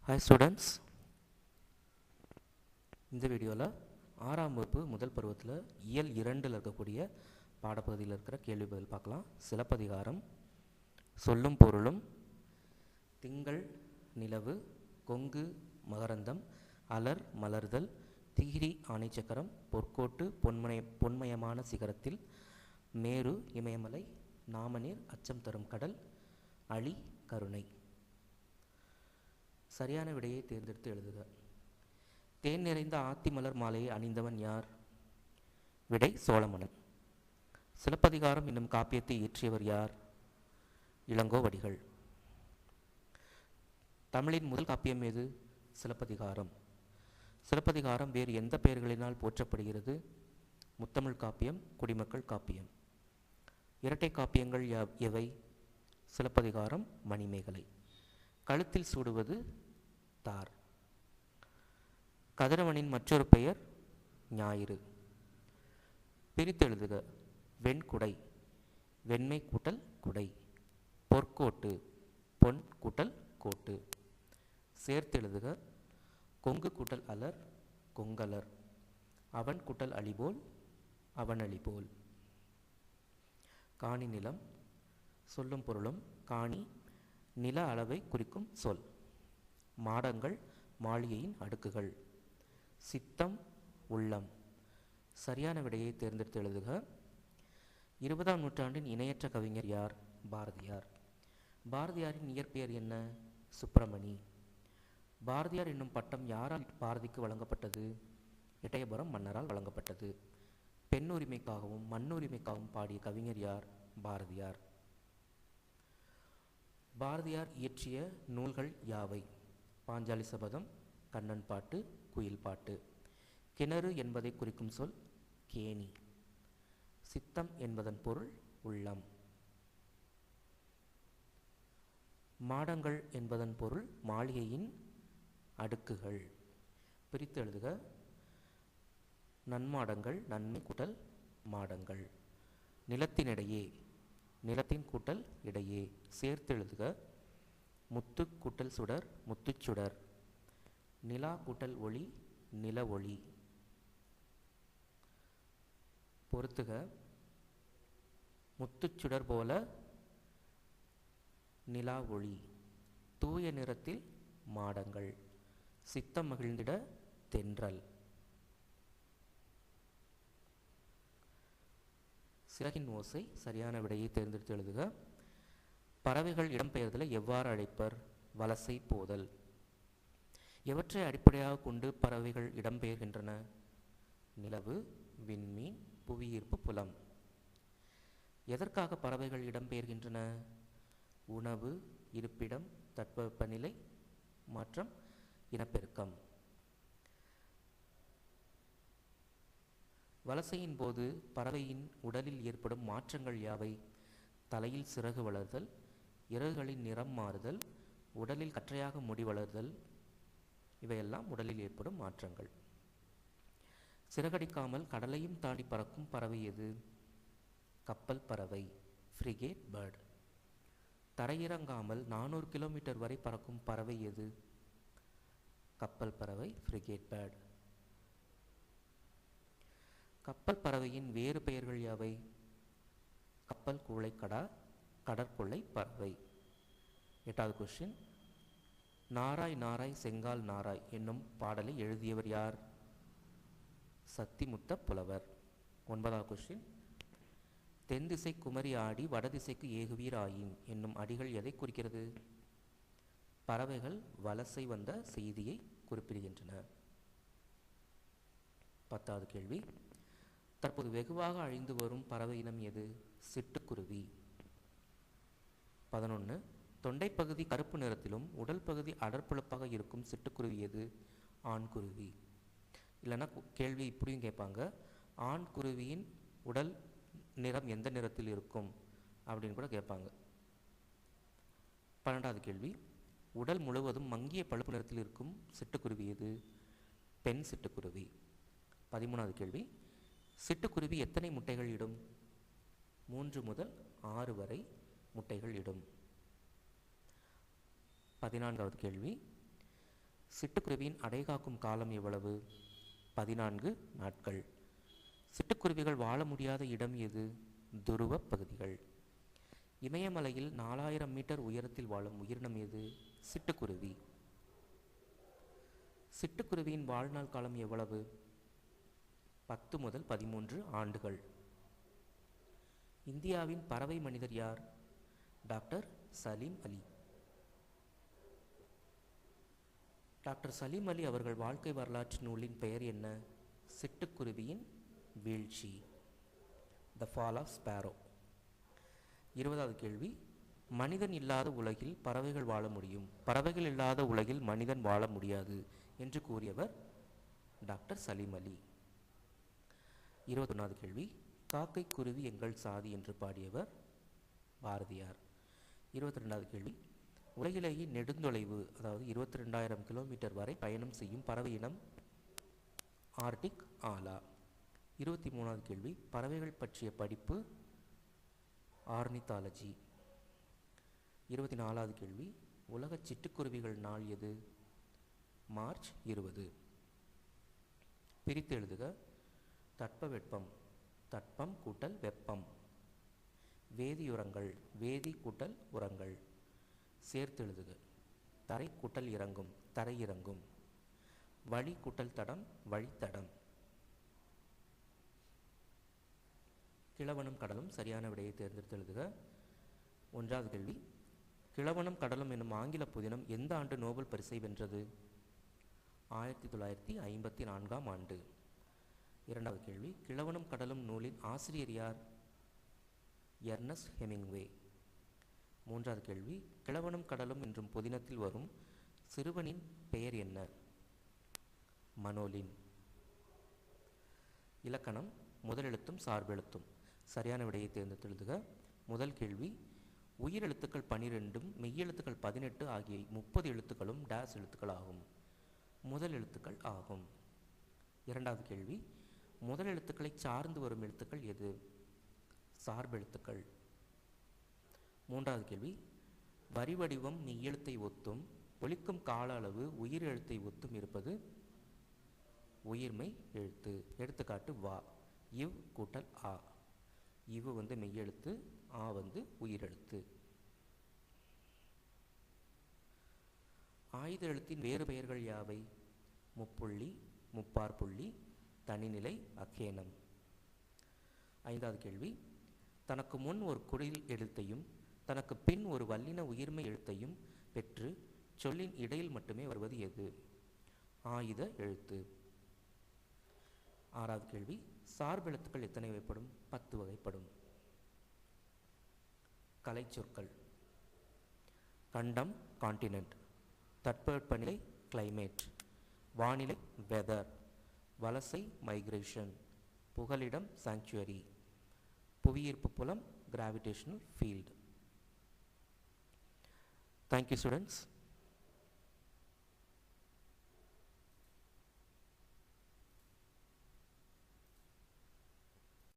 Hi students, இந்த வீடியோவில் 6ஆம் வகுப்பு முதல் பருவத்தில் இயல் 2ல் இருக்கக்கூடிய பாடப்பகுதியில் இருக்கிற கேள்வி பதில் பார்க்கலாம். சிலப்பதிகாரம். சொல்லும் பொருளும் திங்கள் நிலவு கொங்கு மகரந்தம் அலர் மலர்தல் திகிரி ஆணைச்சக்கரம் பொற்கோட்டு பொன்மயமான சிகரத்தில் மேரு இமயமலை நாமநீர் அச்சம் தரும் கடல் அழி கருணை. சரியான விடையை தேர்ந்தெடுத்து எழுதுக. தேன் நிறைந்த ஆத்தி மலர் மாலையை அணிந்தவன் யார்? விடை சோழமன்னன். சிலப்பதிகாரம் என்னும் காப்பியத்தை இயற்றியவர் யார்? இளங்கோவடிகள். தமிழின் முதல் காப்பியம் எது? சிலப்பதிகாரம். சிலப்பதிகாரம் வேறு எந்த பெயர்களினால் போற்றப்படுகிறது? முத்தமிழ் காப்பியம், குடிமக்கள் காப்பியம். இரட்டை காப்பியங்கள் எவை? சிலப்பதிகாரம், மணிமேகலை. கழுத்தில் சூடுவது தார். கதிரவனின் மற்றொரு பெயர் ஞாயிறு. பிரித்தெழுதுக. வெண்குடை வெண்மை கூட்டல் குடை. பொற்கோட்டு பொன் கூட்டல் கோட்டு. சேர்த்தெழுதுக. கொங்கு கூட்டல் அலர் கொங்கலர். அவன் கூட்டல் அழிபோல் அவனழிபோல். காணி நிலம். சொல்லும் பொருளும் காணி நில அளவை குறிக்கும் சொல். மாடங்கள் மாளிகையின் அடுக்குகள். சித்தம் உள்ளம். சரியான விடையை தேர்ந்தெடுத்து எழுதுக. 20ஆம் நூற்றாண்டின் இணையற்ற கவிஞர் யார்? பாரதியார். பாரதியாரின் இயற்பெயர் என்ன? சுப்பிரமணி. பாரதியார் என்னும் பட்டம் யாரால் பாரதிக்கு வழங்கப்பட்டது? எட்டயபுரம் மன்னரால் வழங்கப்பட்டது. பெண்ணுரிமைக்காகவும் மண்ணுரிமைக்காகவும் பாடிய கவிஞர் யார்? பாரதியார். பாரதியார் இயற்றிய நூல்கள் யாவை? பாஞ்சாலி சபதம், கண்ணன் பாட்டு, குயில் பாட்டு. கிணறு என்பதை குறிக்கும் சொல் கேணி. சித்தம் என்பதன் பொருள் உள்ளம். மாடங்கள் என்பதன் பொருள் மாளிகையின் அடுக்குகள். பிரித்து எழுதுக. நன்மாடங்கள் நன்மை கூட்டல் மாடங்கள். நிலத்தினிடையே நிலத்தின் கூட்டல் இடையே. சேர்த்தெழுதுக. முத்து கூட்டல் சுடர் முத்துச்சுடர். நிலா கூட்டல் ஒளி நில ஒளி. பொறுத்துக. முத்துச்சுடர் போல நிலா ஒளி. தூய நிறத்தில் மாடங்கள். சித்தம் மகிழ்ந்திட தென்றல். சிறகின் ஓசை. சரியான விடையை தேர்ந்தெடுத்து எழுதுக. பறவைகள் இடம்பெயர்தலை எவ்வாறு அழைப்பர்? வலசை போதல். எவற்றை அடிப்படையாக கொண்டு பறவைகள் இடம்பெயர்கின்றன? நிலவு, விண்மீன், புவியீர்ப்பு புலம். எதற்காக பறவைகள் இடம்பெயர்கின்றன? உணவு, இருப்பிடம், தட்பவெப்பநிலை மாற்றம், இனப்பெருக்கம். வலசையின் போது பறவையின் உடலில் ஏற்படும் மாற்றங்கள் யாவை? தலையில் சிறகு வளர்தல், இறகுகளின் நிறம் மாறுதல், உடலில் கற்றையாக முடி வளர்தல். இவையெல்லாம் உடலில் ஏற்படும் மாற்றங்கள். சிறகடிக்காமல் கடலையும் தாண்டி பறக்கும் பறவை எது? கப்பல் பறவை, ஃப்ரிகேட் பேர்ட். தரையிறங்காமல் 400 கிலோமீட்டர் வரை பறக்கும் பறவை எது? கப்பல் பறவை, ஃப்ரிகேட் பேர்ட். கப்பல் பறவையின் வேறு பெயர்கள் யாவை? கப்பல் கூளைக்கடா, கடற்கொள்ளை பறவை. 8வது கொஸ்டின். நாராய் நாராய் செங்கால் நாராய் என்னும் பாடலை எழுதியவர் யார்? சத்திமுத்த புலவர். 9வது கொஸ்டின். தென் திசை குமரி ஆடி வடதிசைக்கு ஏகுவீர் ஆயின் என்னும் அடிகள் எதை குறிக்கிறது? பறவைகள் வலசை வந்த செய்தியை குறிப்பிடுகின்றன. 10வது கேள்வி. தற்போது வெகுவாக அழிந்து வரும் பறவை இனம் எது? சிட்டுக்குருவி. 11. தொண்டைப்பகுதி கருப்பு நிறத்திலும் உடல் பகுதி அடர்பழுப்பாக இருக்கும் சிட்டுக்குருவி எது? ஆண்குருவி. இல்லைன்னா கேள்வி இப்படியும் கேட்பாங்க. ஆண் குருவியின் உடல் நிறம் எந்த நிறத்தில் இருக்கும் அப்படின்னு கூட கேட்பாங்க. 12வது கேள்வி. உடல் முழுவதும் மங்கிய பழுப்பு நிறத்தில் இருக்கும் சிட்டுக்குருவி எது? பெண் சிட்டுக்குருவி. 13வது கேள்வி. சிட்டுக்குருவி எத்தனை முட்டைகள் இடும்? 3 முதல் 6 வரை முட்டைகள் இடும். 14வது கேள்வி. சிட்டுக்குருவியின் அடைகாக்கும் காலம் எவ்வளவு? 14 நாட்கள். சிட்டுக்குருவிகள் வாழ முடியாத இடம் எது? துருவ பகுதிகள். இமயமலையில் 4000 மீட்டர் உயரத்தில் வாழும் உயிரினம் எது? சிட்டுக்குருவி. சிட்டுக்குருவியின் வாழ்நாள் காலம் எவ்வளவு? 10 முதல் 13 ஆண்டுகள். இந்தியாவின் பறவை மனிதர் யார்? டாக்டர் சலீம் அலி. டாக்டர் சலீம் அலி அவர்கள் வாழ்க்கை வரலாற்று நூலின் பெயர் என்ன? சிட்டுக்குருவியின் வீழ்ச்சி, த ஃபால் ஆஃப் ஸ்பேரோ. 20வது கேள்வி, மனிதன் இல்லாத உலகில் பறவைகள் வாழ முடியும், பறவைகள் இல்லாத உலகில் மனிதன் வாழ முடியாது என்று கூறியவர் டாக்டர் சலீம் அலி. 21வது கேள்வி, காக்கை குருவி எங்கள் சாதி என்று பாடியவர் பாரதியார். 22வது கேள்வி, உலகிலேயே நெடுந்தொலைவு, அதாவது 22,000 கிலோமீட்டர் வரை பயணம் செய்யும் பறவை இனம் ஆர்டிக் ஆலா. 23வது கேள்வி, பறவைகள் பற்றிய படிப்பு ஆர்னித்தாலஜி. 24வது கேள்வி, உலக சிட்டுக்குருவிகள் நாள் எது? மார்ச் 20. பிரித்து எழுதுக. தட்பவெப்பம், தட்பம் கூட்டல் வெப்பம். வேதியுரங்கள், வேதி கூட்டல் உரங்கள். சேர்த்து எழுதுக. தரை கூட்டல் இறங்கும், தரை இறங்கும். வழி கூட்டல் தடம், வழித்தடம். கிழவனும் கடலும் சரியான விடையை தேர்ந்தெடுத்து எழுதுக. 1வது கேள்வி, கிழவனும் கடலும் என்னும் ஆங்கில புதினம் எந்த ஆண்டு நோபல் பரிசை வென்றது? 1954ஆம் ஆண்டு. 2வது கேள்வி, கிழவனும் கடலும் நூலின் ஆசிரியர் யார்? Ernst Hemingway. 3வது கேள்வி, கிழவனும் கடலும் என்றும் புதினத்தில் வரும் சிறுவனின் பெயர் என்ன? மனோலின். இலக்கணம், முதலெழுத்தும் சார்பெழுத்தும். சரியான விடையை தேர்ந்தெடுத்து எழுதுக. முதல் கேள்வி, உயிரெழுத்துக்கள் 12ம் மெய்யெழுத்துக்கள் 18 ஆகிய 30 எழுத்துக்களும் டேஸ் எழுத்துக்கள் ஆகும். முதல் எழுத்துக்கள் ஆகும். 2வது கேள்வி, முதல் எழுத்துக்களை சார்ந்து வரும் எழுத்துக்கள் எது? சார்பெழுத்துக்கள். 3வது கேள்வி, வரி வடிவம் மெய்யெழுத்தை ஒத்தும் ஒலிக்கும் கால அளவு உயிர் எழுத்தை ஒத்தும் இருப்பது உயிர்மை எழுத்து. எடுத்துக்காட்டு வா, இவ் கூட்டல் ஆ. இவ் வந்து மெய்யெழுத்து, ஆ வந்து உயிரெழுத்து. ஆயுத எழுத்தின் வேறு பெயர்கள் யாவை? முப்புள்ளி, முப்பாற்புள்ளி, தனிநிலை, அக்கேனம். 5வது கேள்வி, தனக்கு முன் ஒரு குடில் எழுத்தையும் தனக்கு பின் ஒரு வல்லின உயிர்மை எழுத்தையும் பெற்று சொல்லின் இடையில் மட்டுமே வருவது எது? ஆயுத எழுத்து. 6வது கேள்வி, சார்பெழுத்துக்கள் எத்தனை வகைப்படும்? 10 வகைப்படும். கலைச்சொற்கள். கண்டம், கான்டினென்ட். தட்பவெப்பநிலை, கிளைமேட். வானிலை, வெதர். வலசை, மைக்ரேஷன். புகலிடம், சாங்சுவரி. புவியீர்ப்பு புலம், gravitational field. Thank you, students.